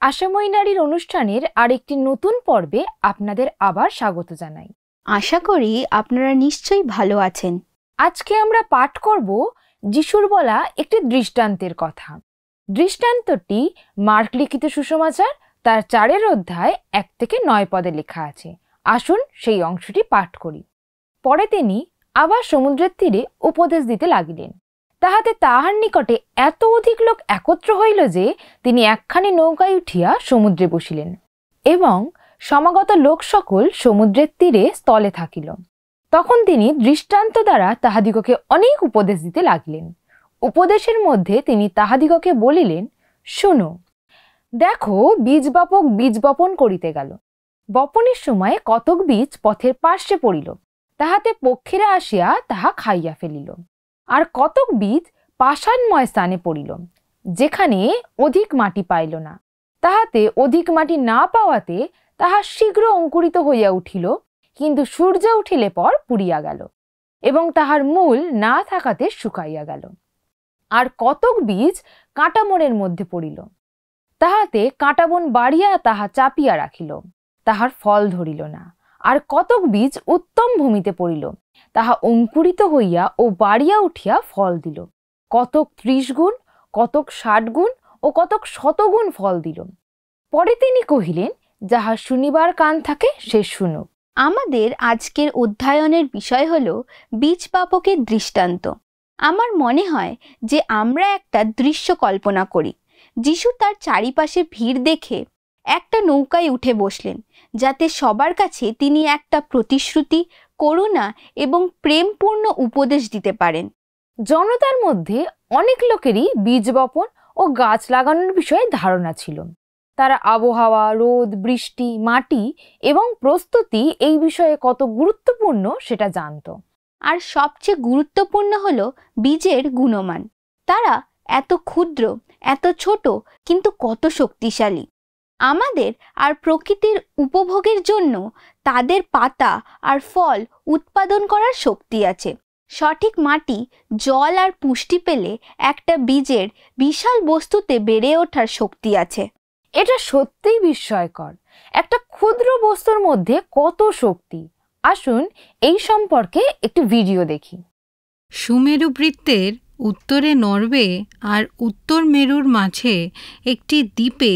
আশাময়ী নারীর অনুষ্ঠানের আরেকটি নতুন পর্বে আপনাদের আবার স্বাগত জানাই। আশা করি আপনারা নিশ্চয়ই ভালো আছেন। আজকে আমরা পাঠ করব যিশুর বলা একটি দৃষ্টান্তের কথা। দৃষ্টান্তটি মার্ক লিখিত সুসমাচার তার 4 অধ্যায় 1 থেকে 9 পদে লেখা আছে। আসুন সেই অংশটি পাঠ করি। পরে তিনি আবার সমুদ্রের তীরে উপদেশ দিতে লাগিলেন। তাহাতে তাহার নিকটে এত অধিক লোক একত্র হইল যে তিনি একখানি নৌকায় উঠিয়া সমুদ্রে বসিলেন এবং সমাগত লোক সকল সমুদ্রের তীরে স্থলে থাকিল। তখন তিনি দৃষ্টান্ত দ্বারা তাহাদিগকে অনেক উপদেশ দিতে লাগিলেন। উপদেশের মধ্যে তিনি তাহাদিগকে বলিলেন, শুনো, দেখো, বীজ বাপক বীজ বপন করিতে গেল। বপনের সময় কতক বীজ পথের পার্শ্বে পড়িল, তাহাতে পক্ষীরা আসিয়া তাহা খাইয়া ফেলিল। আর কতক বীজ পাষাণময় স্থানে পড়িল, যেখানে অধিক মাটি পাইল না। তাহাতে অধিক মাটি না পাওয়াতে তাহা শীঘ্র অঙ্কুরিত হইয়া উঠিল, কিন্তু সূর্য উঠিলে পর পুড়িয়া গেল এবং তাহার মূল না থাকাতে শুকাইয়া গেল। আর কতক বীজ কাঁটাবনের মধ্যে পড়িল, তাহাতে কাঁটাবন বাড়িয়া তাহা চাপিয়া রাখিল, তাহার ফল ধরিল না। আর কতক বীজ উত্তম ভূমিতে পড়িল, তাহা অঙ্কুরিত হইয়া ও বাড়িয়া উঠিয়া ফল দিল, কতক 30 গুণ, কতক 60 গুণ ও কতক 100 গুণ ফল দিল। পরে তিনি কহিলেন, যাহা শুনিবার কান থাকে সে শুনুক। আমাদের আজকের অধ্যয়নের বিষয় হলো বীজ বাপকের দৃষ্টান্ত। আমার মনে হয় যে আমরা একটা দৃশ্য কল্পনা করি। যিশু তার চারিপাশে ভিড় দেখে একটা নৌকায় উঠে বসলেন, যাতে সবার কাছে তিনি একটা প্রতিশ্রুতি, করুণা এবং প্রেমপূর্ণ উপদেশ দিতে পারেন। জনতার মধ্যে অনেক লোকেরই বীজ বপন ও গাছ লাগানোর বিষয়ে ধারণা ছিল। তারা আবহাওয়া, রোদ, বৃষ্টি, মাটি এবং প্রস্তুতি এই বিষয়ে কত গুরুত্বপূর্ণ সেটা জানত। আর সবচেয়ে গুরুত্বপূর্ণ হলো বীজের গুণমান। তারা এত ক্ষুদ্র, এত ছোট, কিন্তু কত শক্তিশালী। আমাদের আর প্রকৃতির উপভোগের জন্য তাদের পাতা আর ফল উৎপাদন করার শক্তি আছে। সঠিক মাটি, জল আর পুষ্টি পেলে একটা বীজের বিশাল বস্তুতে বেড়ে ওঠার শক্তি আছে। এটা সত্যিই বিস্ময়কর, একটা ক্ষুদ্র বস্তুর মধ্যে কত শক্তি। আসুন এই সম্পর্কে একটি ভিডিও দেখি। সুমেরু বৃত্তের উত্তরে নরওয়ে আর উত্তর মেরুর মাঝে একটি দ্বীপে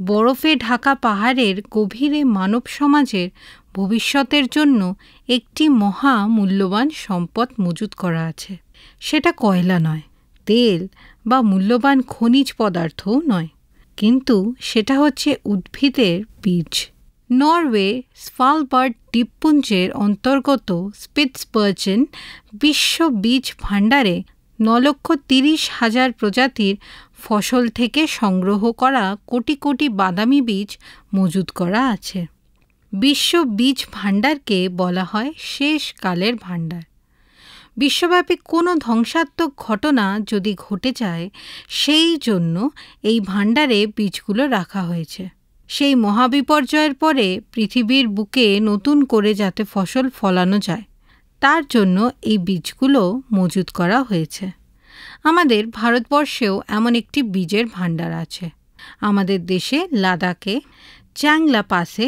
বরফে ঢাকা পাহাড়ের গভীরে মানব সমাজের ভবিষ্যতের জন্য একটি মহা মূল্যবান সম্পদ মজুত করা আছে। সেটা কয়লা নয়, তেল বা মূল্যবান খনিজ পদার্থও নয়, কিন্তু সেটা হচ্ছে উদ্ভিদের বীজ। নরওয়ে স্ভালবার্ড দ্বীপপুঞ্জের অন্তর্গত স্পিটসবার্জেন বিশ্ব বীজ ভাণ্ডারে 9,30,000 প্রজাতির ফসল থেকে সংগ্রহ করা কোটি কোটি বাদামি বীজ মজুত করা আছে। বিশ্ব বীজ ভাণ্ডারকে বলা হয় শেষ কালের ভাণ্ডার। বিশ্বব্যাপী কোনো ধ্বংসাত্মক ঘটনা যদি ঘটে যায়, সেই জন্য এই ভাণ্ডারে বীজগুলো রাখা হয়েছে। সেই মহাবিপর্যয়ের পরে পৃথিবীর বুকে নতুন করে যাতে ফসল ফলানো যায়, তার জন্য এই বীজগুলো মজুত করা হয়েছে। আমাদের ভারতবর্ষেও এমন একটি বীজের ভাণ্ডার আছে। আমাদের দেশে লাদাখে চ্যাংলা পাসে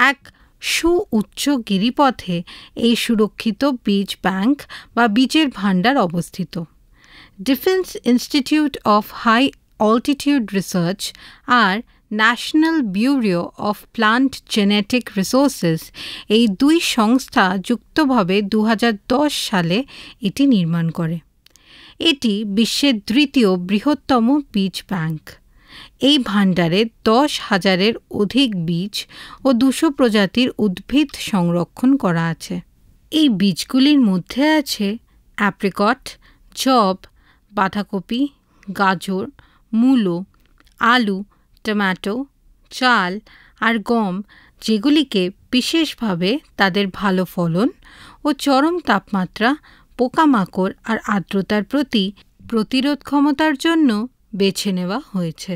এক সুউচ্চ গিরিপথে এই সুরক্ষিত বীজ ব্যাংক বা বীজের ভাণ্ডার অবস্থিত। Defence Institute of High Altitude Research আর National Bureau of Plant Genetic Resources, এই দুই সংস্থা যুক্তভাবে 2010 সালে এটি নির্মাণ করে। এটি বিশ্বের 3য় বৃহত্তম বীজ ব্যাংক। এই ভাণ্ডারে 10,000-এর অধিক বীজ ও 200 প্রজাতির উদ্ভিদ সংরক্ষণ করা আছে। এই বীজগুলির মধ্যে আছে অ্যাপ্রিকট, জব, বাঁধাকপি, গাজর, মূলো, আলু, টমেটো, চাল আর গম, যেগুলিকে বিশেষভাবে তাদের ভালো ফলন ও চরম তাপমাত্রা, পোকামাকড় আর আর্দ্রতার প্রতি প্রতিরোধ ক্ষমতার জন্য বেছে নেওয়া হয়েছে।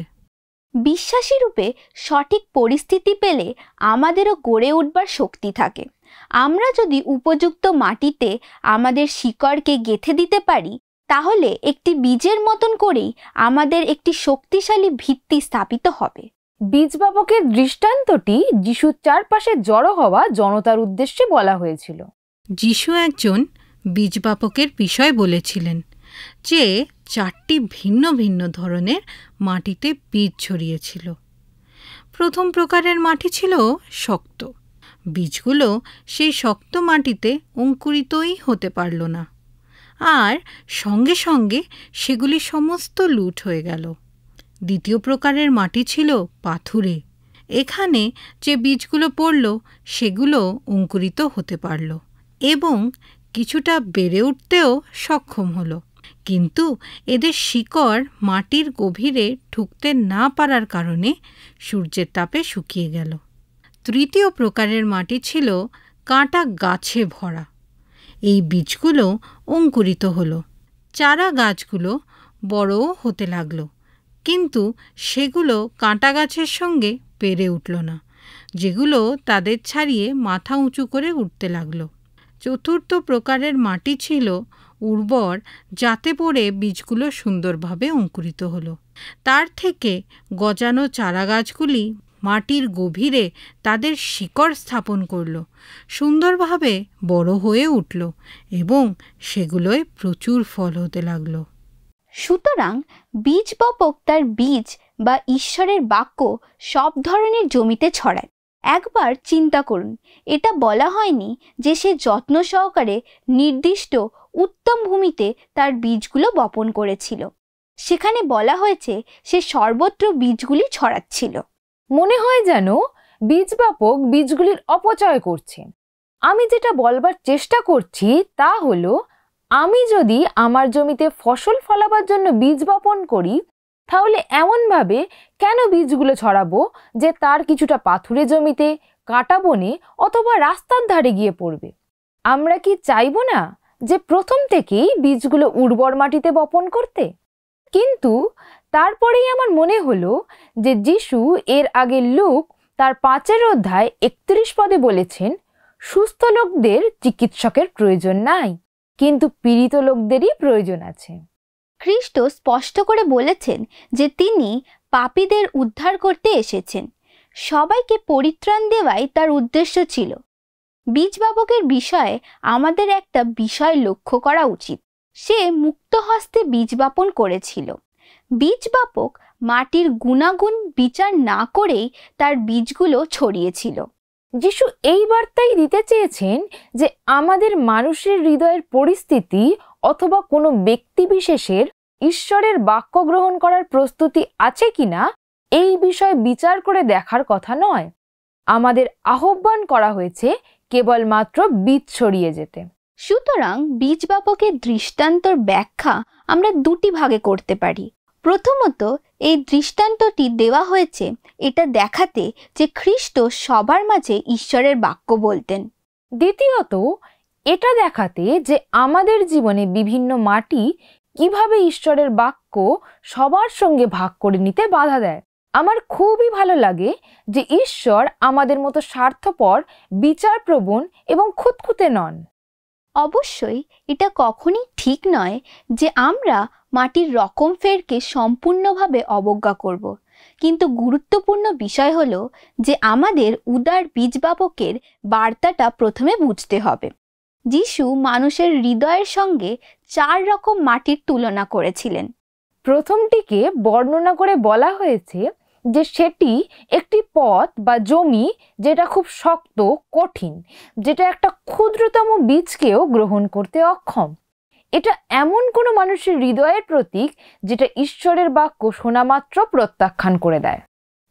বিশ্বাসী রূপে সঠিক পরিস্থিতি পেলে আমাদেরও গড়ে উঠবার শক্তি থাকে। আমরা যদি উপযুক্ত মাটিতে আমাদের শিকড়কে গেঁথে দিতে পারি, তাহলে একটি বীজের মতন করেই আমাদের একটি শক্তিশালী ভিত্তি স্থাপিত হবে। বীজ বাপকের দৃষ্টান্তটি যিশুর চারপাশে জড়ো হওয়া জনতার উদ্দেশ্যে বলা হয়েছিল। যিশু একজন বীজবাপকের বিষয় বলেছিলেন যে 4টি ভিন্ন ভিন্ন ধরনের মাটিতে বীজ ছড়িয়েছিল। প্রথম প্রকারের মাটি ছিল শক্ত। বীজগুলো সেই শক্ত মাটিতে অঙ্কুরিতই হতে পারল না, আর সঙ্গে সঙ্গে সেগুলি সমস্ত লুট হয়ে গেল। দ্বিতীয় প্রকারের মাটি ছিল পাথুরে। এখানে যে বীজগুলো পড়ল সেগুলো অঙ্কুরিত হতে পারল এবং কিছুটা বেড়ে উঠতেও সক্ষম হলো, কিন্তু এদের শিকড় মাটির গভীরে ঢুকতে না পারার কারণে সূর্যের তাপে শুকিয়ে গেল। তৃতীয় প্রকারের মাটি ছিল কাঁটা গাছে ভরা। এই বীজগুলো অঙ্কুরিত হলো। চারা গাছগুলো বড়ও হতে লাগলো, কিন্তু সেগুলো কাঁটা গাছের সঙ্গে পেরে উঠল না, যেগুলো তাদের ছাড়িয়ে মাথা উঁচু করে উঠতে লাগলো। চতুর্থ প্রকারের মাটি ছিল উর্বর, যাতে পড়ে বীজগুলো সুন্দরভাবে অঙ্কুরিত হলো। তার থেকে গজানো চারা গাছগুলি মাটির গভীরে তাদের শিকড় স্থাপন করল, সুন্দরভাবে বড় হয়ে উঠল এবং সেগুলোয় প্রচুর ফল হতে লাগলো। সুতরাং বীজ বপক তার বীজ বা ঈশ্বরের বাক্য সব ধরনের জমিতে ছড়ায়। একবার চিন্তা করুন, এটা বলা হয়নি যে সে যত্ন সহকারে নির্দিষ্ট উত্তম ভূমিতে তার বীজগুলো বপন করেছিল। সেখানে বলা হয়েছে সে সর্বত্র বীজগুলি ছড়াচ্ছিল। মনে হয় যেন বীজ বাপক বীজগুলির অপচয় করছে। আমি যেটা বলবার চেষ্টা করছি তা হলো, আমি যদি আমার জমিতে ফসল ফলাবার জন্য বীজ বপন করি, তাহলে এমনভাবে কেন বীজগুলো ছড়াবো যে তার কিছুটা পাথুরে জমিতে, কাঁটা বনে অথবা রাস্তার ধারে গিয়ে পড়বে? আমরা কি চাইবো না যে প্রথম থেকেই বীজগুলো উর্বর মাটিতে বপন করতে? কিন্তু তারপরেই আমার মনে হলো যে যিশু এর আগে লুক তার 5 অধ্যায় 31 পদে বলেছেন, সুস্থ লোকদের চিকিৎসকের প্রয়োজন নাই, কিন্তু পীড়িত লোকদেরই প্রয়োজন আছে। খ্রিস্ট স্পষ্ট করে বলেছেন যে তিনি পাপীদের উদ্ধার করতে এসেছেন। সবাইকে পরিত্রাণ দেওয়াই তার উদ্দেশ্য ছিল। বীজ বাপকের বিষয়ে আমাদের একটা বিষয় লক্ষ্য করা উচিত। সে মুক্ত হস্তে বীজ বপন করেছিল। বীজ বাপক মাটির গুণাগুণ বিচার না করেই তার বীজগুলো ছড়িয়েছিল। যিশু এই বার্তাই দিতে চেয়েছেন যে আমাদের মানুষের হৃদয়ের পরিস্থিতি অথবা কোনো ব্যক্তি বিশেষের ঈশ্বরের বাক্য গ্রহণ করার প্রস্তুতি আছে কিনা এই বিষয়ে বিচার করে দেখার কথা নয়। আমাদের আহ্বান করা হয়েছে কেবলমাত্র বীজ ছড়িয়ে যেতে। সুতরাং বীজ বাপকের দৃষ্টান্তর ব্যাখ্যা আমরা দুটি ভাগে করতে পারি। প্রথমত, এই দৃষ্টান্তটি দেওয়া হয়েছে এটা দেখাতে যে খ্রিস্ট সবার মাঝে ঈশ্বরের বাক্য বলতেন। দ্বিতীয়ত, এটা দেখাতে যে আমাদের জীবনে বিভিন্ন মাটি কিভাবে ঈশ্বরের বাক্য সবার সঙ্গে ভাগ করে নিতে বাধা দেয়। আমার খুবই ভালো লাগে যে ঈশ্বর আমাদের মতো স্বার্থপর, বিচারপ্রবণ এবং খুঁতখুঁতে নন। অবশ্যই এটা কখনই ঠিক নয় যে আমরা মাটির রকম ফেরকে সম্পূর্ণভাবে অবজ্ঞা করব, কিন্তু গুরুত্বপূর্ণ বিষয় হলো যে আমাদের উদার বীজ বাপকের বার্তাটা প্রথমে বুঝতে হবে। যিশু মানুষের হৃদয়ের সঙ্গে 4 রকম মাটির তুলনা করেছিলেন। প্রথমটিকে বর্ণনা করে বলা হয়েছে যে সেটি একটি পথ বা জমি যেটা খুব শক্ত, কঠিন, যেটা একটা ক্ষুদ্রতম বীজকেও গ্রহণ করতে অক্ষম। এটা এমন কোনো মানুষের হৃদয়ের প্রতীক যেটা ঈশ্বরের বাক্য শোনা মাত্র প্রত্যাখ্যান করে দেয়।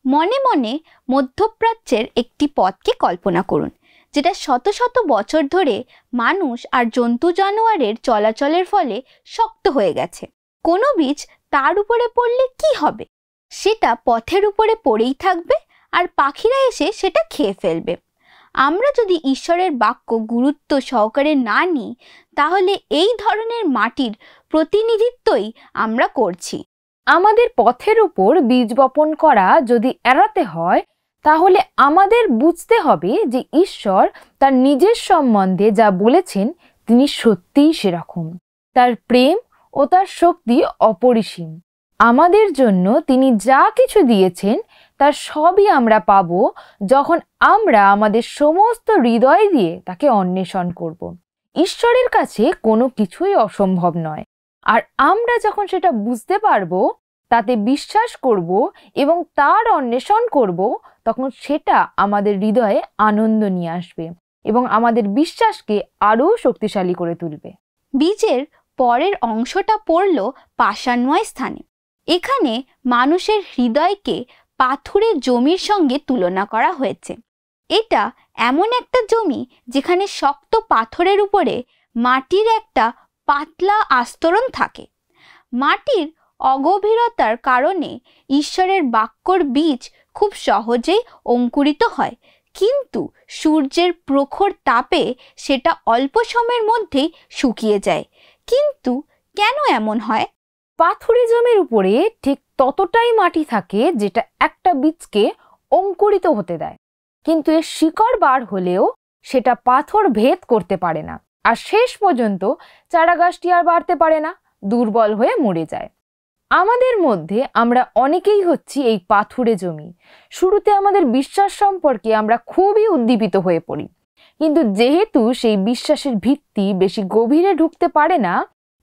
মনে মনে মধ্যপ্রাচ্যের একটি পথকে কল্পনা করুন, যেটা শত শত বছর ধরে মানুষ আর জন্তু জানোয়ারের চলাচলের ফলে শক্ত হয়ে গেছে। কোনো বীজ তার উপরে পড়লে কি হবে? সেটা পথের উপরে পড়েই থাকবে আর পাখিরা এসে সেটা খেয়ে ফেলবে। আমরা যদি ঈশ্বরের বাক্য গুরুত্ব সহকারে না নিই, তাহলে এই ধরনের মাটির প্রতিনিধিত্বই আমরা করছি। আমাদের পথের উপর বীজ বপন করা যদি এড়াতে হয়, তাহলে আমাদের বুঝতে হবে যে ঈশ্বর তার নিজের সম্বন্ধে যা বলেছেন তিনি সত্যিই সেরকম। তার প্রেম ও তার শক্তি অপরিসীম। আমাদের জন্য তিনি যা কিছু দিয়েছেন তার সবই আমরা পাবো যখন আমরা আমাদের সমস্ত হৃদয় দিয়ে তাকে অন্বেষণ করব। ঈশ্বরের কাছে কোনো কিছুই অসম্ভব নয়, আর আমরা যখন সেটা বুঝতে পারবো, তাতে বিশ্বাস করব এবং তার অন্বেষণ করব, তখন সেটা আমাদের হৃদয়ে আনন্দ নিয়ে আসবে এবং আমাদের বিশ্বাসকে আরও শক্তিশালী করে তুলবে। বীজের পরের অংশটা পড়ল পাষাণময় স্থানে। এখানে মানুষের হৃদয়কে পাথুরে জমির সঙ্গে তুলনা করা হয়েছে। এটা এমন একটা জমি যেখানে শক্ত পাথরের উপরে মাটির একটা পাতলা আস্তরণ থাকে। মাটির অগভীরতার কারণে ঈশ্বরের বাক্যর বীজ খুব সহজেই অঙ্কুরিত হয়, কিন্তু সূর্যের প্রখর তাপে সেটা অল্প সময়ের মধ্যেই শুকিয়ে যায়। কিন্তু কেন এমন হয়? পাথুরে জমির উপরে ঠিক ততটাই মাটি থাকে যেটা একটা বীজকে অঙ্কুরিত হতে দেয়, কিন্তু এর শিকড় বার হলেও সেটা পাথর ভেদ করতে পারে না, আর শেষ পর্যন্ত চারা গাছটি আর বাড়তে পারে না, দুর্বল হয়ে মরে যায়। আমাদের মধ্যে আমরা অনেকেই হচ্ছি এই পাথুরে জমি। শুরুতে আমাদের বিশ্বাস সম্পর্কে আমরা খুবই উদ্দীপিত হয়ে পড়ি, কিন্তু যেহেতু সেই বিশ্বাসের ভিত্তি বেশি গভীরে ঢুকতে পারে না,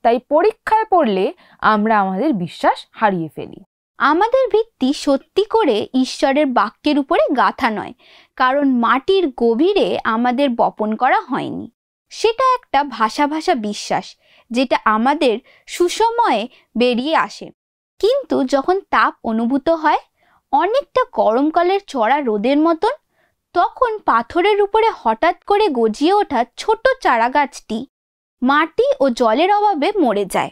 তাই পরীক্ষায় পড়লে আমরা আমাদের বিশ্বাস হারিয়ে ফেলি। আমাদের ভিত্তি সত্যি করে ঈশ্বরের বাক্যের উপরে গাঁথা নয়, কারণ মাটির গভীরে আমাদের বপন করা হয়নি। সেটা একটা ভাষা বিশ্বাস, যেটা আমাদের সুসময়ে বেরিয়ে আসে, কিন্তু যখন তাপ অনুভূত হয়, অনেকটা গরমকালের চড়া রোদের মতন, তখন পাথরের উপরে হঠাৎ করে গজিয়ে ওঠা ছোট চারা গাছটি মাটি ও জলের অভাবে মরে যায়।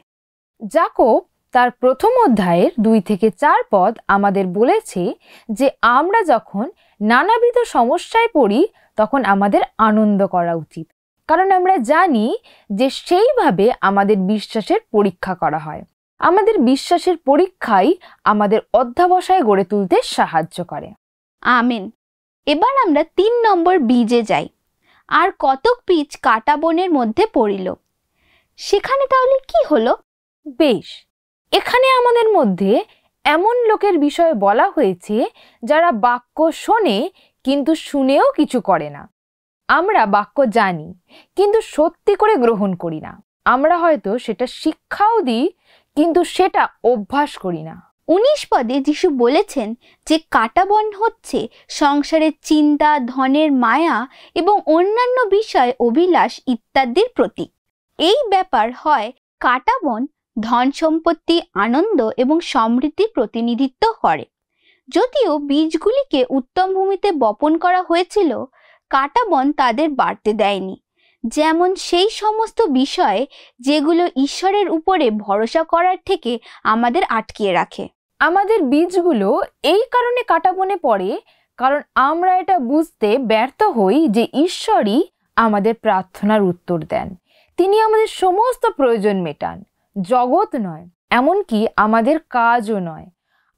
যাকোব তার প্রথম অধ্যায়ের 2 থেকে 4 পদ আমাদের বলেছে যে আমরা যখন নানাবিধ সমস্যায় পড়ি তখন আমাদের আনন্দ করা উচিত, কারণ আমরা জানি যে সেইভাবে আমাদের বিশ্বাসের পরীক্ষা করা হয়। আমাদের বিশ্বাসের পরীক্ষাই আমাদের অধ্যাবসায় গড়ে তুলতে সাহায্য করে। আমেন। এবার আমরা 3 নম্বর বীজে যাই। আর কতক বীজ কাটা বনের মধ্যে পড়িল। সেখানে তাহলে কি হলো? বেশ, এখানে আমাদের মধ্যে এমন লোকের বিষয়ে বলা হয়েছে যারা বাক্য শোনে কিন্তু শুনেও কিছু করে না। আমরা বাক্য জানি কিন্তু সত্যি করে গ্রহণ করি না। আমরা হয়তো সেটা শিক্ষাও দিই কিন্তু সেটা অভ্যাস করি না। 19 পদে যিশু বলেছেন যে কাটা বন হচ্ছে সংসারের চিন্তা, ধনের মায়া এবং অন্যান্য বিষয় অভিলাষ ইত্যাদির প্রতীক। এই ব্যাপার হয় কাটা বন ধন সম্পত্তি, আনন্দ এবং সমৃদ্ধির প্রতিনিধিত্ব করে। যদিও বীজগুলিকে উত্তম ভূমিতে বপন করা হয়েছিল, কাটা বন তাদের বাড়তে দেয়নি। যেমন সেই সমস্ত বিষয় যেগুলো ঈশ্বরের উপরে ভরসা করার থেকে আমাদের আটকিয়ে রাখে। আমাদের বীজগুলো এই কারণে কাটা বনে পড়ে কারণ আমরা এটা বুঝতে ব্যর্থ হই যে ঈশ্বরই আমাদের প্রার্থনার উত্তর দেন। তিনি আমাদের সমস্ত প্রয়োজন মেটান, জগৎ নয়, এমনকি আমাদের কাজও নয়।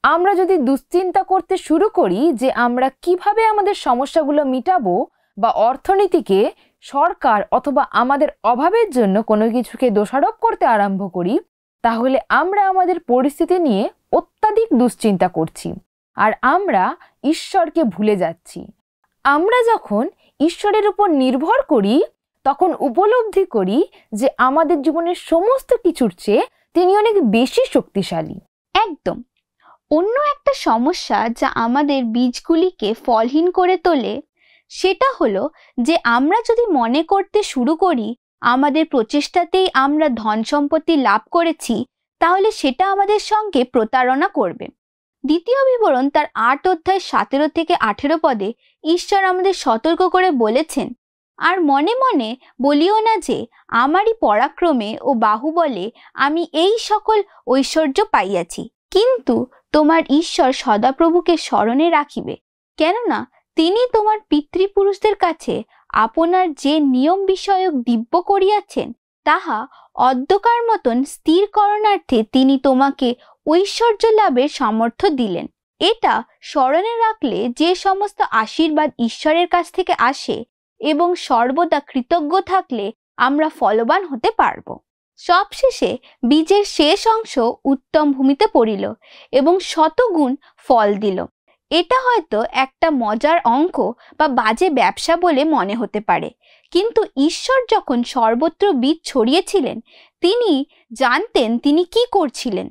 আমরা যদি দুশ্চিন্তা করতে শুরু করি যে আমরা কিভাবে আমাদের সমস্যাগুলো মিটাবো, বা অর্থনীতিকে, সরকার অথবা আমাদের অভাবের জন্য কোনো কিছুকে দোষারোপ করতে আরম্ভ করি, তাহলে আমরা আমাদের পরিস্থিতি নিয়ে অত্যাধিক দুশ্চিন্তা করছি আর আমরা ঈশ্বরকে ভুলে যাচ্ছি। আমরা যখন ঈশ্বরের উপর নির্ভর করি তখন উপলব্ধি করি যে আমাদের জীবনের সমস্ত কিছুর চেয়ে তিনি অনেক বেশি শক্তিশালী। একদম। অন্য একটা সমস্যা যা আমাদের বীজগুলিকে ফলহীন করে তোলে সেটা হলো যে আমরা যদি মনে করতে শুরু করি আমাদের প্রচেষ্টাতেই আমরা ধন সম্পত্তি লাভ করেছি, তাহলে সেটা আমাদের সঙ্গে প্রতারণা করবে। দ্বিতীয় বিবরণ তার 8 অধ্যায় 17 থেকে 18 পদে ঈশ্বর আমাদের সতর্ক করে বলেছেন, আর মনে মনে বলিও না যে আমারই পরাক্রমে ও বাহুবলে আমি এই সকল ঐশ্বর্য পাইয়াছি, কিন্তু তোমার ঈশ্বর সদাপ্রভুকে স্মরণে রাখিবে, কেননা তিনি তোমার পিতৃপুরুষদের কাছে আপনার যে নিয়ম বিষয়ক দিব্য করিয়াছেন তাহা অদ্যকার মতন স্থির করণার্থে তিনি তোমাকে ঐশ্বর্য লাভের সামর্থ্য দিলেন। এটা স্মরণে রাখলে যে সমস্ত আশীর্বাদ ঈশ্বরের কাছ থেকে আসে এবং সর্বদা কৃতজ্ঞ থাকলে আমরা ফলবান হতে পারব। সবশেষে বীজের শেষ অংশ উত্তম ভূমিতে পড়িল এবং শতগুণ ফল দিল। এটা হয়তো একটা মজার অঙ্ক বা বাজে ব্যবসা বলে মনে হতে পারে, কিন্তু ঈশ্বর যখন সর্বত্র বীজ ছড়িয়েছিলেন, তিনি জানতেন তিনি কি করছিলেন।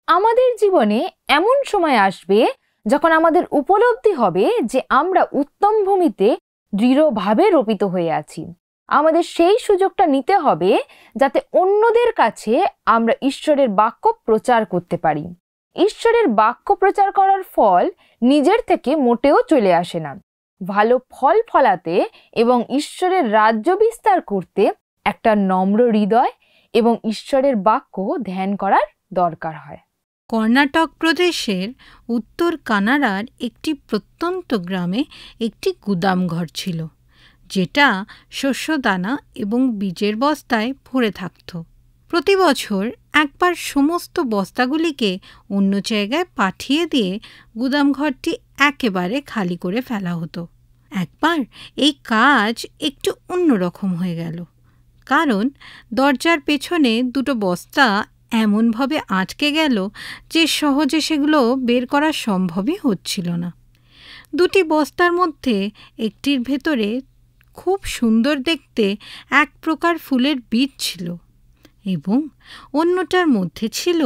আমাদের জীবনে এমন সময় আসবে যখন আমাদের উপলব্ধি হবে যে আমরা উত্তম ভূমিতে দৃঢ়ভাবে রোপিত হয়ে আছি। আমাদের সেই সুযোগটা নিতে হবে যাতে অন্যদের কাছে আমরা ঈশ্বরের বাক্য প্রচার করতে পারি। ঈশ্বরের বাক্য প্রচার করার ফল নিজের থেকে মোটেও চলে আসে না। ভালো ফল ফলাতে এবং ঈশ্বরের রাজ্য বিস্তার করতে একটা নম্র হৃদয় এবং ঈশ্বরের বাক্য ধ্যান করার দরকার হয়। কর্ণাটক প্রদেশের উত্তর কানাড়ার একটি প্রত্যন্ত গ্রামে একটি গুদামঘর ছিল, যেটা শস্যদানা এবং বীজের বস্তায় ভরে থাকত। প্রতি বছর একবার সমস্ত বস্তাগুলিকে অন্য জায়গায় পাঠিয়ে দিয়ে গুদামঘরটি একেবারে খালি করে ফেলা হতো। একবার এই কাজ একটু অন্যরকম হয়ে গেল, কারণ দরজার পেছনে দুটো বস্তা এমনভাবে আটকে গেল যে সহজে সেগুলো বের করা সম্ভবই হচ্ছিল না। দুটি বস্তার মধ্যে একটির ভেতরে খুব সুন্দর দেখতে এক প্রকার ফুলের বীজ ছিল এবং অন্যটার মধ্যে ছিল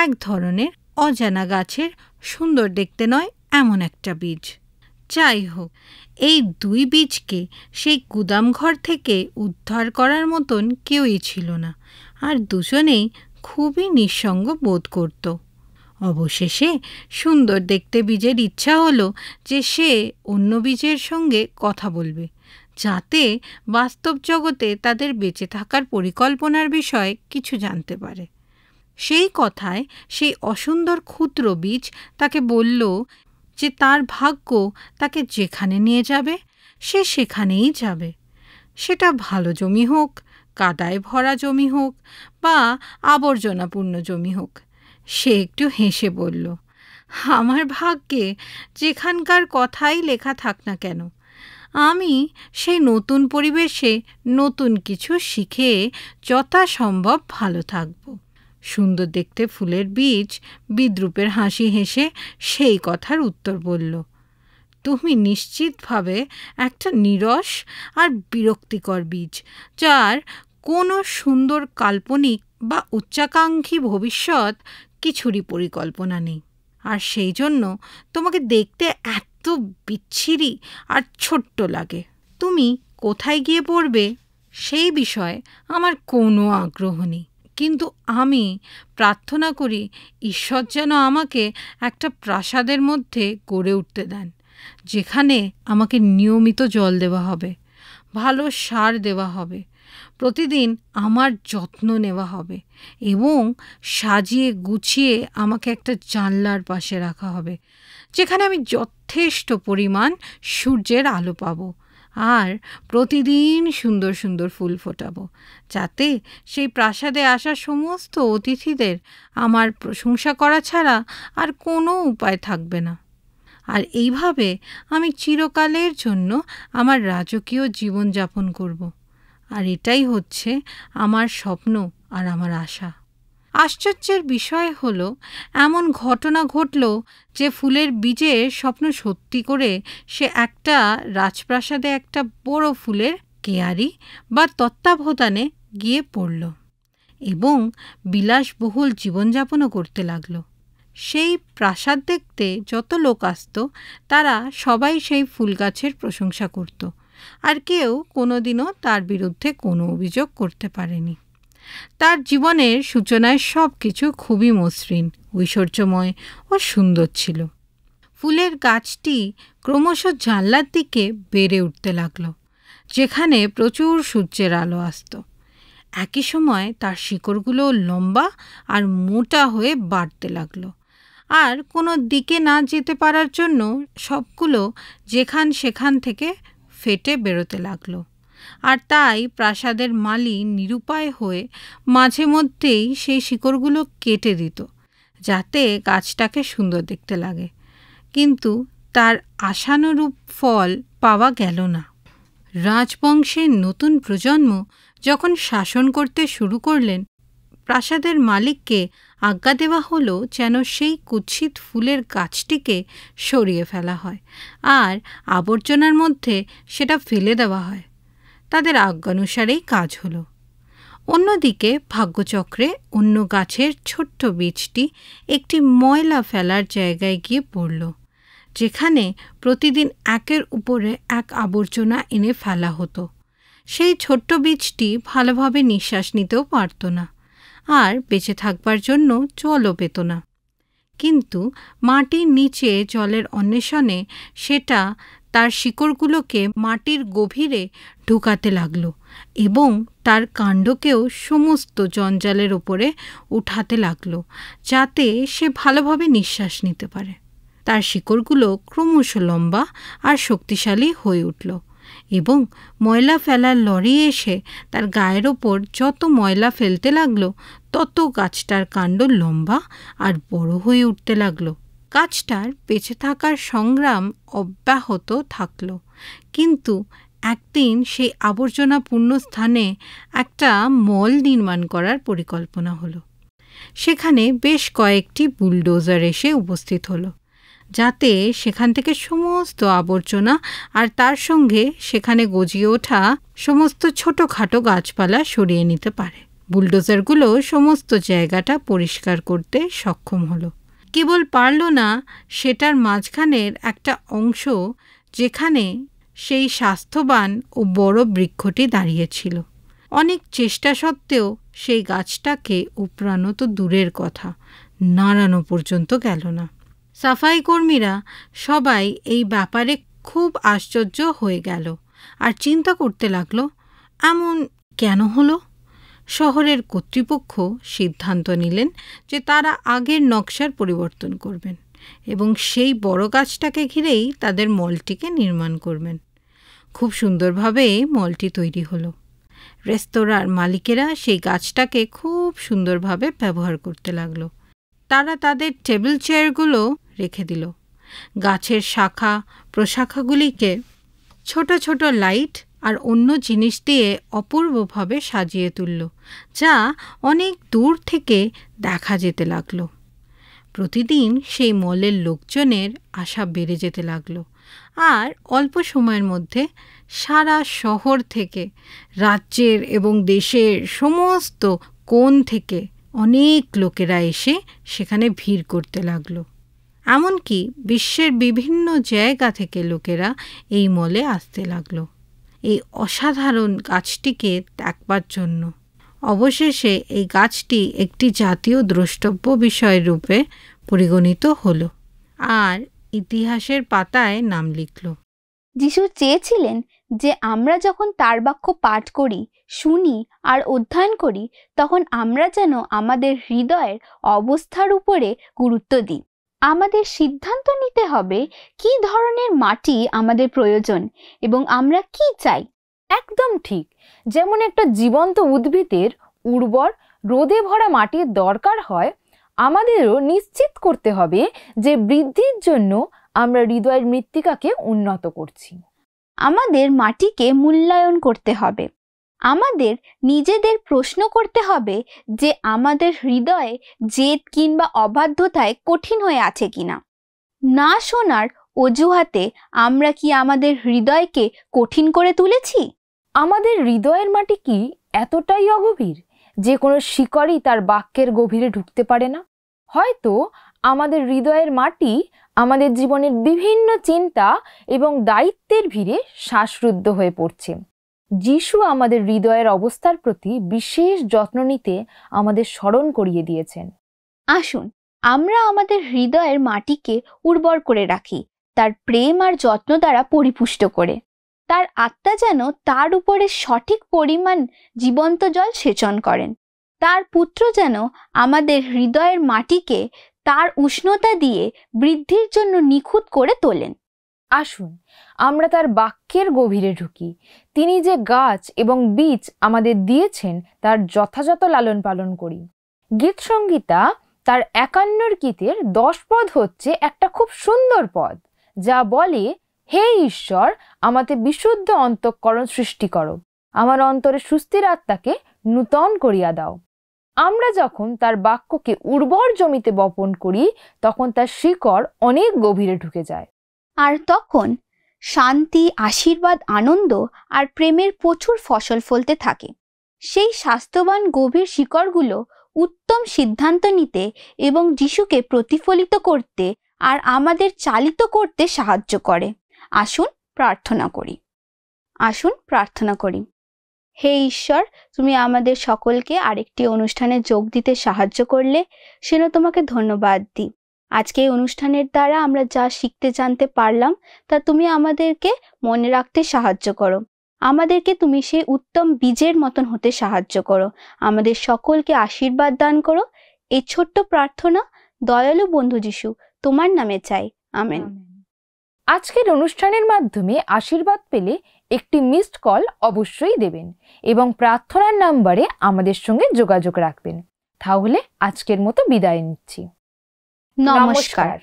এক ধরনের অজানা গাছের সুন্দর দেখতে নয় এমন একটা বীজ। যাই হোক, এই দুই বীজকে সেই গুদামঘর থেকে উদ্ধার করার মতন কেউই ছিল না, আর দুজনেই খুবই নিঃসঙ্গ বোধ করত। অবশেষে সুন্দর দেখতে বীজের ইচ্ছা হলো যে সে অন্য বীজের সঙ্গে কথা বলবে, যাতে বাস্তব জগতে তাদের বেঁচে থাকার পরিকল্পনার বিষয়ে কিছু জানতে পারে। সেই কথায় সেই অসুন্দর ক্ষুদ্র বীজ তাকে বলল যে তার ভাগ্য তাকে যেখানে নিয়ে যাবে সে সেখানেই যাবে। সেটা ভালো জমি হোক, কাদায় ভরা জমি হোক বা আবর্জনাপূর্ণ জমি হোক। সে একটু হেসে বলল, আমার ভাগ্যে যেখানকার কথাই লেখা থাক না কেন, আমি সেই নতুন পরিবেশে নতুন কিছু শিখে যথাসম্ভব ভালো থাকব। সুন্দর দেখতে ফুলের বীজ বিদ্রূপের হাসি হেসে সেই কথার উত্তর বলল, তুমি নিশ্চিতভাবে একটা নীরস আর বিরক্তিকর বীজ, যার কোনো সুন্দর কাল্পনিক বা উচ্চাকাঙ্ক্ষী ভবিষ্যৎ কিছুরই পরিকল্পনা নেই, আর সেই জন্য তোমাকে দেখতে এত বিচ্ছিরি আর ছোট্ট লাগে। তুমি কোথায় গিয়ে পড়বে সেই বিষয়ে আমার কোনো আগ্রহ নেই, কিন্তু আমি প্রার্থনা করি ঈশ্বর যেন আমাকে একটা প্রাসাদের মধ্যে গড়ে উঠতে দেন, যেখানে আমাকে নিয়মিত জল দেওয়া হবে, ভালো সার দেওয়া হবে, প্রতিদিন আমার যত্ন নেওয়া হবে এবং সাজিয়ে গুছিয়ে আমাকে একটা জানলার পাশে রাখা হবে, যেখানে আমি যথেষ্ট পরিমাণ সূর্যের আলো পাবো আর প্রতিদিন সুন্দর সুন্দর ফুল ফোটাবো, যাতে সেই প্রাসাদে আসা সমস্ত অতিথিদের আমার প্রশংসা করা ছাড়া আর কোনো উপায় থাকবে না। আর এইভাবে আমি চিরকালের জন্য আমার রাজকীয় জীবনযাপন করব। আর এটাই হচ্ছে আমার স্বপ্ন আর আমার আশা। আশ্চর্যের বিষয় হলো, এমন ঘটনা ঘটল যে ফুলের বীজের স্বপ্ন সত্যি করে সে একটা রাজপ্রাসাদে একটা বড় ফুলের কেয়ারি বা তত্ত্বাবধানে গিয়ে পড়ল এবং বিলাসবহুল জীবনযাপনও করতে লাগলো। সেই প্রাসাদ দেখতে যত লোক আসতো তারা সবাই সেই ফুল গাছের প্রশংসা করত, আর কেউ কোনোদিনও তার বিরুদ্ধে কোনো অভিযোগ করতে পারেনি। তার জীবনের সূচনায় সব কিছু খুবই মসৃণ, ঐশ্বর্যময় ও সুন্দর ছিল। ফুলের গাছটি ক্রমশ জানলার দিকে বেড়ে উঠতে লাগলো, যেখানে প্রচুর সূর্যের আলো আসত। একই সময় তার শিকড়গুলো লম্বা আর মোটা হয়ে বাড়তে লাগলো, আর কোনো দিকে না যেতে পারার জন্য সবগুলো সেখান থেকে ফেটে বেরোতে লাগলো। আর তাই প্রাসাদের মালি নিরুপায় হয়ে মাঝে মধ্যেই সেই শিকড়গুলো কেটে দিত, যাতে গাছটাকে সুন্দর দেখতে লাগে, কিন্তু তার আশানুরূপ ফল পাওয়া গেল না। রাজবংশের নতুন প্রজন্ম যখন শাসন করতে শুরু করলেন, প্রাসাদের মালিককে আজ্ঞা দেওয়া হলো যেন সেই কুৎসিত ফুলের গাছটিকে সরিয়ে ফেলা হয় আর আবর্জনার মধ্যে সেটা ফেলে দেওয়া হয়। তাদের আজ্ঞানুসারেই কাজ হলো। অন্যদিকে ভাগ্যচক্রে অন্য গাছের ছোট্ট বীজটি একটি ময়লা ফেলার জায়গায় গিয়ে পড়ল, যেখানে প্রতিদিন একের উপরে এক আবর্জনা এনে ফেলা হতো। সেই ছোট্ট বীজটি ভালোভাবে নিঃশ্বাস নিতেও পারত না আর বেঁচে থাকবার জন্য জলও পেত না। কিন্তু মাটির নিচে জলের অন্বেষণে সেটা তার শিকড়গুলোকে মাটির গভীরে ঢুকাতে লাগলো এবং তার কাণ্ডকেও সমস্ত জঞ্জালের ওপরে উঠাতে লাগলো, যাতে সে ভালোভাবে নিঃশ্বাস নিতে পারে। তার শিকড়গুলো ক্রমশ লম্বা আর শক্তিশালী হয়ে উঠল এবং ময়লা ফেলার লরি এসে তার গায়ের ওপর যত ময়লা ফেলতে লাগলো, তত গাছটার কাণ্ড লম্বা আর বড় হয়ে উঠতে লাগলো। গাছটার বেঁচে থাকার সংগ্রাম অব্যাহত থাকল, কিন্তু একদিন সেই আবর্জনাপূর্ণ স্থানে একটা মল নির্মাণ করার পরিকল্পনা হলো। সেখানে বেশ কয়েকটি বুলডোজার এসে উপস্থিত হলো, যাতে সেখান থেকে সমস্ত আবর্জনা আর তার সঙ্গে সেখানে গজিয়ে ওঠা সমস্ত ছোটোখাটো গাছপালা সরিয়ে নিতে পারে। বুলডোজারগুলো সমস্ত জায়গাটা পরিষ্কার করতে সক্ষম হলো। কেবল পারল না সেটার মাঝখানের একটা অংশ, যেখানে সেই স্বাস্থ্যবান ও বড় বৃক্ষটি দাঁড়িয়েছিল। অনেক চেষ্টা সত্ত্বেও সেই গাছটাকে উপড়ানো তো দূরের কথা, নাড়ানো পর্যন্ত গেল না। সাফাই কর্মীরা সবাই এই ব্যাপারে খুব আশ্চর্য হয়ে গেল আর চিন্তা করতে লাগলো, এমন কেন হলো? শহরের কর্তৃপক্ষ সিদ্ধান্ত নিলেন যে তারা আগের নকশার পরিবর্তন করবেন এবং সেই বড় গাছটাকে ঘিরেই তাদের মলটিকে নির্মাণ করবেন। খুব সুন্দরভাবে মলটি তৈরি হলো। রেস্তোরাঁর মালিকেরা সেই গাছটাকে খুব সুন্দরভাবে ব্যবহার করতে লাগলো। তারা তাদের টেবিল চেয়ারগুলো রেখে দিল। গাছের শাখা প্রশাখাগুলিকে ছোট ছোট লাইট আর অন্য জিনিস দিয়ে অপূর্বভাবে সাজিয়ে তুলল, যা অনেক দূর থেকে দেখা যেতে লাগলো। প্রতিদিন সেই মলের লোকজনের আশা বেড়ে যেতে লাগলো আর অল্প সময়ের মধ্যে সারা শহর থেকে, রাজ্যের এবং দেশের সমস্ত কোণ থেকে অনেক লোকেরা এসে সেখানে ভিড় করতে লাগলো। এমনকি বিশ্বের বিভিন্ন জায়গা থেকে লোকেরা এই মলে আসতে লাগলো এই অসাধারণ গাছটিকে দেখবার জন্য। অবশেষে এই গাছটি একটি জাতীয় দ্রষ্টব্য বিষয় রূপে পরিগণিত হলো আর ইতিহাসের পাতায় নাম লিখল। যিশু চেয়েছিলেন যে আমরা যখন তার বাক্য পাঠ করি, শুনি আর অধ্যয়ন করি, তখন আমরা যেন আমাদের হৃদয়ের অবস্থার উপরে গুরুত্ব দিই। আমাদের সিদ্ধান্ত নিতে হবে কি ধরনের মাটি আমাদের প্রয়োজন এবং আমরা কি চাই। একদম ঠিক। যেমন একটা জীবন্ত উদ্ভিদের উর্বর রোদে ভরা মাটির দরকার হয়, আমাদেরও নিশ্চিত করতে হবে যে বৃদ্ধির জন্য আমরা হৃদয়ের মৃত্তিকাকে উন্নত করছি। আমাদের মাটিকে মূল্যায়ন করতে হবে। আমাদের নিজেদের প্রশ্ন করতে হবে যে আমাদের হৃদয়ে জেদ কিংবা অবাধ্যতায় কঠিন হয়ে আছে কিনা। না শোনার অজুহাতে আমরা কি আমাদের হৃদয়কে কঠিন করে তুলেছি? আমাদের হৃদয়ের মাটি কি এতটাই অগভীর যে কোনো শিকড়ই তার বাক্যের গভীরে ঢুকতে পারে না? হয়তো আমাদের হৃদয়ের মাটি আমাদের জীবনের বিভিন্ন চিন্তা এবং দায়িত্বের ভিড়ে শ্বাসরুদ্ধ হয়ে পড়ছে। যিশু আমাদের হৃদয়ের অবস্থার প্রতি বিশেষ যত্ন নিতে আমাদের স্মরণ করিয়ে দিয়েছেন। আসুন আমরা আমাদের হৃদয়ের মাটিকে উর্বর করে রাখি, তার প্রেম আর যত্ন দ্বারা পরিপুষ্ট করে। তার আত্মা যেন তার উপরে সঠিক পরিমাণ জীবন্ত জল সেচন করেন। তার পুত্র যেন আমাদের হৃদয়ের মাটিকে তার উষ্ণতা দিয়ে বৃদ্ধির জন্য নিখুঁত করে তোলেন। আসুন আমরা তার বাক্যের গভীরে ঢুকি। তিনি যে গাছ এবং বীজ আমাদের দিয়েছেন তার যথাযথ লালন পালন করি। গীত সংগীতা তার 51 গীতের 10 পদ হচ্ছে একটা খুব সুন্দর পদ, যা বলে, হে ঈশ্বর, আমাতে বিশুদ্ধ অন্তঃকরণ সৃষ্টি করো, আমার অন্তরে সুস্থির আত্মাকে নূতন করিয়া দাও। আমরা যখন তার বাক্যকে উর্বর জমিতে বপন করি তখন তার শিকড় অনেক গভীরে ঢুকে যায়। আর তখন শান্তি, আশীর্বাদ, আনন্দ আর প্রেমের প্রচুর ফসল ফলতে থাকে। সেই স্বাস্থ্যবান গভীর শিকড়গুলো উত্তম সিদ্ধান্ত নিতে এবং যিশুকে প্রতিফলিত করতে আর আমাদের চালিত করতে সাহায্য করে। আসুন প্রার্থনা করি। হে ঈশ্বর, তুমি আমাদের সকলকে আরেকটি অনুষ্ঠানে যোগ দিতে সাহায্য করলে, সেজন্য তোমাকে ধন্যবাদ দিই। আজকে এই অনুষ্ঠানের দ্বারা আমরা যা শিখতে জানতে পারলাম তা তুমি আমাদেরকে মনে রাখতে সাহায্য করো। আমাদেরকে তুমি সেই উত্তম বীজের মতন হতে সাহায্য করো। আমাদের সকলকে আশীর্বাদ দান করো। এই ছোট্ট প্রার্থনা দয়ালু বন্ধু যিশু তোমার নামে চাই, আমেন। আজকের অনুষ্ঠানের মাধ্যমে আশীর্বাদ পেলে একটি মিসড কল অবশ্যই দেবেন এবং প্রার্থনার নাম্বারে আমাদের সঙ্গে যোগাযোগ রাখবেন। তাহলে আজকের মতো বিদায় নিচ্ছি। নমস্কার।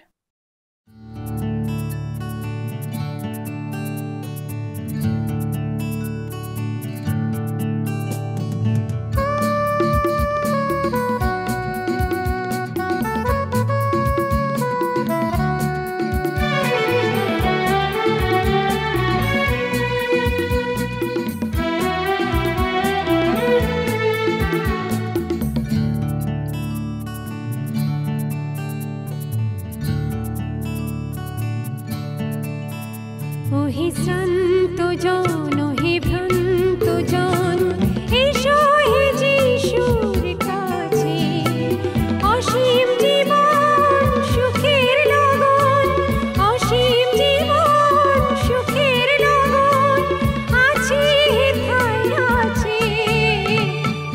ওহে শ্রান্ত জন, ওহে ভ্রান্ত জন, এসো হে যিশুর কাছে। অসীম জীবন সুখের লগন, অসীম জীবন সুখের লগন আছে হেথায় আছে।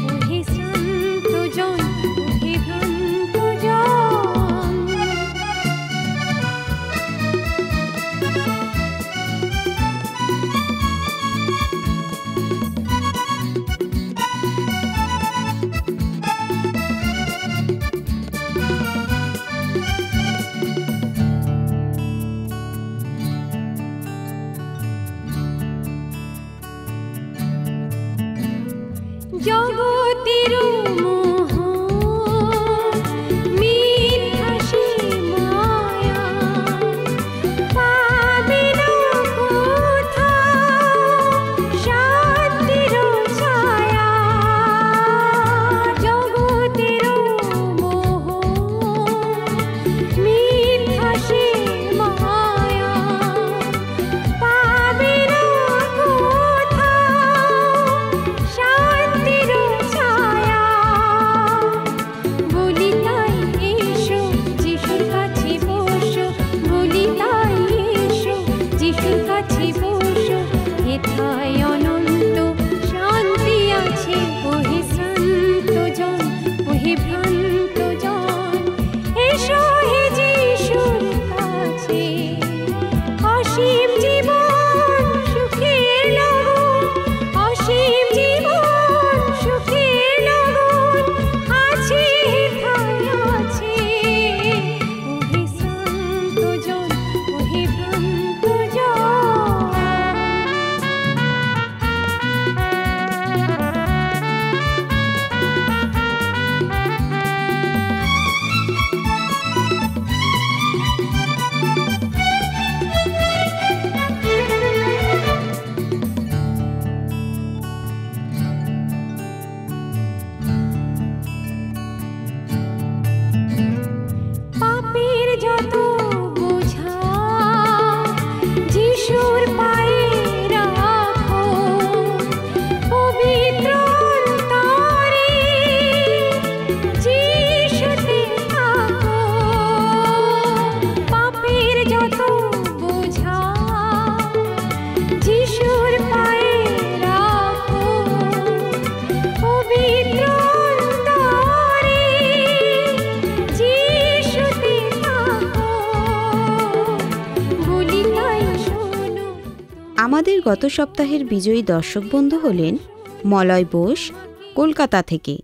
ওহে শ্রান্ত জন, ওহে ভ্রান্ত জন। জগতের মোহ মিথ্যা সে মায়া, পাবে না কোথাও শান্তির ছায়া। জগতের মোহ মিথ্যা সে মায়া, পাবে না কোথাও শান্তির ছায়া। বলি তাই এসো যিশুর কাছে বসো, বলি তাই এসো যিশুর কাছে বসো। হেথায় অনন্ত শান্তি আছে। ওহে শ্রান্ত জন, ওহে ভ্রান্ত জন, এসো হে যিশুর কাছে। অসীম জীবন সুখের লগন, অসীম জীবন সুখের লগন আছে হেথায় আছে। ওহে শ্রান্ত জন, ওহে ভ্রান্ত জন। পাপের যত বোঝা যিশুর পায়ে রাখো, পবিত্র অন্তরে যিশুতে থাকো। পাপের যত বোঝা যিশুর পায়ে রাখো, পবিত্র অন্তরে যিশুতে থাকো। বলি তাই শোনো। আমাদের গত সপ্তাহের বিজয়ী দর্শক বন্ধু হলেন মলয় বোস, কলকাতা থেকে।